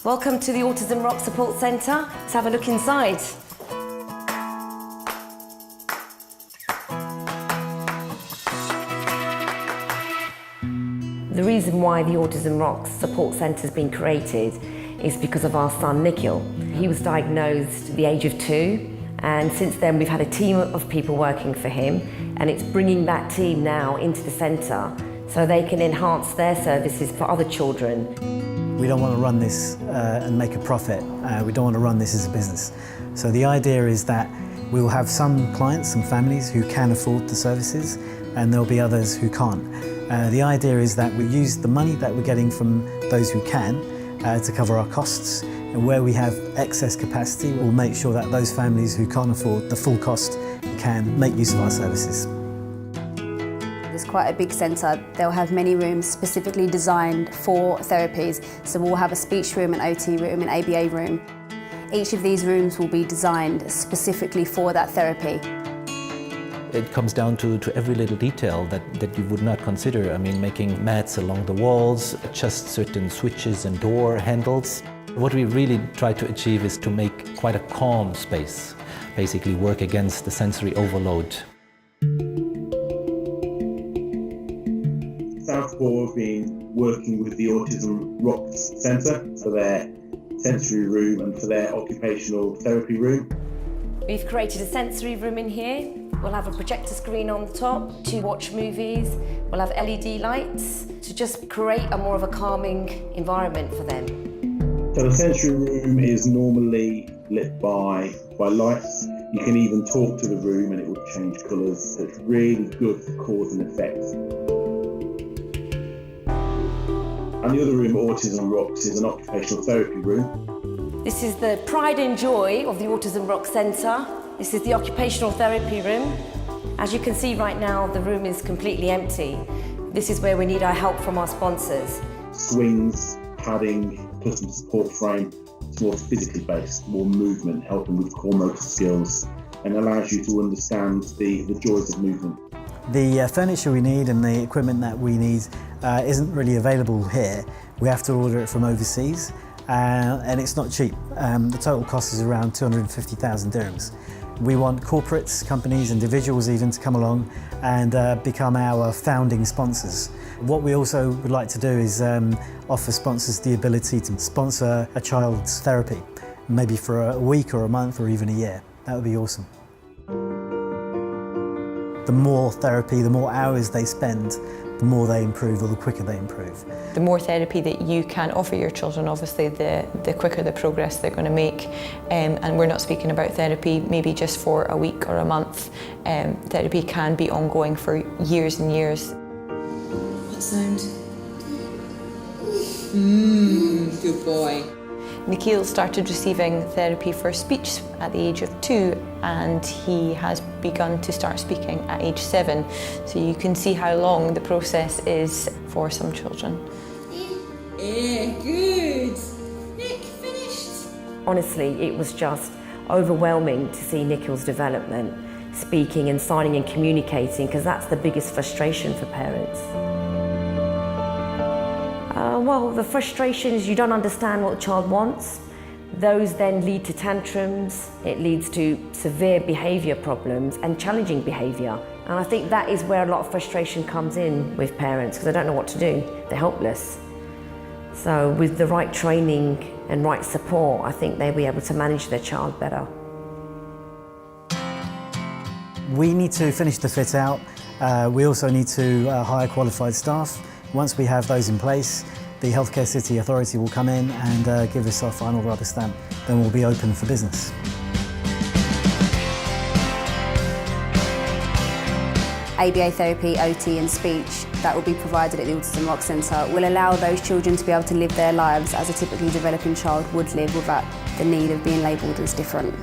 Welcome to the Autism Rocks Support Centre. Let's have a look inside. The reason why the Autism Rocks Support Centre has been created is because of our son Nikhil. He was diagnosed at the age of 2, and since then we've had a team of people working for him, and it's bringing that team now into the centre so they can enhance their services for other children. We don't want to run this and make a profit. We don't want to run this as a business. So the idea is that we will have some clients, some families who can afford the services, and there'll be others who can't. The idea is that we use the money that we're getting from those who can to cover our costs, and where we have excess capacity, we'll make sure that those families who can't afford the full cost can make use of our services. It's quite a big centre. They'll have many rooms specifically designed for therapies. So we'll have a speech room, an OT room, an ABA room. Each of these rooms will be designed specifically for that therapy. It comes down to every little detail that you would not consider. I mean, making mats along the walls, adjust certain switches and door handles. What we really try to achieve is to make quite a calm space, basically work against the sensory overload. Southport have been working with the Autism Rocks Centre for their sensory room and for their occupational therapy room. We've created a sensory room in here. We'll have a projector screen on the top to watch movies. We'll have LED lights to just create a more of a calming environment for them. So the sensory room is normally lit by lights. You can even talk to the room and it will change colours. So it's really good for cause and effect. And the other room at Autism Rocks is an occupational therapy room. This is the pride and joy of the Autism Rocks Centre. This is the occupational therapy room. As you can see right now, the room is completely empty. This is where we need our help from our sponsors. Swings, padding, personal support frame. It's more physically based, more movement, helping with core motor skills, and allows you to understand the joys of movement. The furniture we need and the equipment that we need isn't really available here. We have to order it from overseas, and it's not cheap. The total cost is around 250,000 dirhams. We want corporates, companies, individuals even to come along and become our founding sponsors. What we also would like to do is offer sponsors the ability to sponsor a child's therapy, maybe for a week or a month or even a year. That would be awesome. The more therapy, the more hours they spend, the more they improve or the quicker they improve. The more therapy that you can offer your children, obviously the quicker the progress they're going to make. And we're not speaking about therapy maybe just for a week or a month. Therapy can be ongoing for years and years. What sound? Good boy. Nikhil started receiving therapy for speech at the age of 2, and he has begun to start speaking at age 7. So you can see how long the process is for some children. Yeah, good. Nick, finished. Honestly, it was just overwhelming to see Nikhil's development, speaking and signing and communicating, because that's the biggest frustration for parents. Well, the frustration is you don't understand what the child wants. Those then lead to tantrums. It leads to severe behaviour problems and challenging behaviour. And I think that is where a lot of frustration comes in with parents, because they don't know what to do. They're helpless. So with the right training and right support, I think they'll be able to manage their child better. We need to finish the fit out. We also need to hire qualified staff. Once we have those in place, the Healthcare City Authority will come in and give us our final rubber stamp. Then we'll be open for business. ABA therapy, OT and speech that will be provided at the Autism Rocks Centre will allow those children to be able to live their lives as a typically developing child would live without the need of being labelled as different.